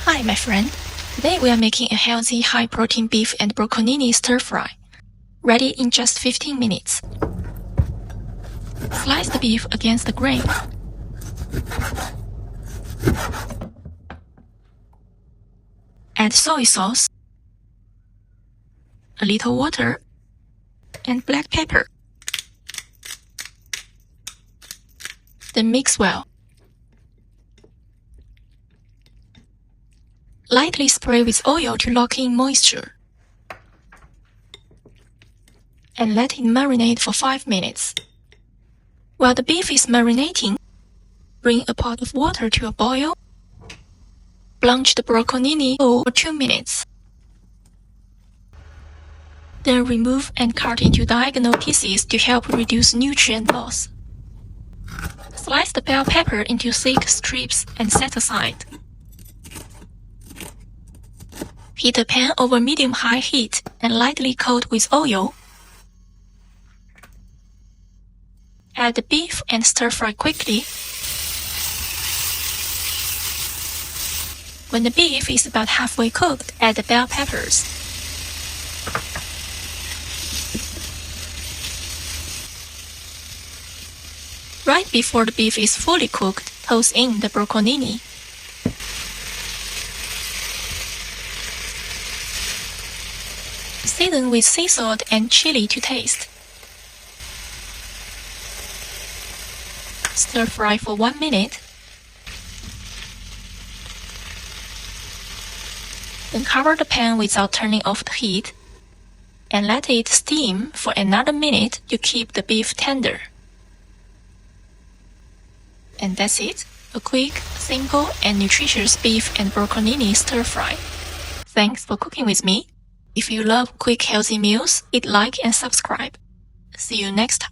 Hi, my friend. Today we are making a healthy, high-protein beef and broccolini stir-fry. Ready in just 15 minutes. Slice the beef against the grain. Add soy sauce, a little water, and black pepper. Then mix well. Lightly spray with oil to lock in moisture. And let it marinate for 5 minutes. While the beef is marinating, bring a pot of water to a boil. Blanch the broccolini for 2 minutes. Then remove and cut into diagonal pieces to help reduce nutrient loss. Slice the bell pepper into thick strips and set aside. Heat a pan over medium-high heat and lightly coat with oil. Add the beef and stir-fry quickly. When the beef is about halfway cooked, add the bell peppers. Right before the beef is fully cooked, toss in the broccolini. Season with sea salt and chili to taste. Stir fry for 1 minute. Then cover the pan without turning off the heat and let it steam for another minute to keep the beef tender. And that's it, a quick, simple, and nutritious beef and broccolini stir fry. Thanks for cooking with me. If you love quick healthy meals, hit like and subscribe. See you next time.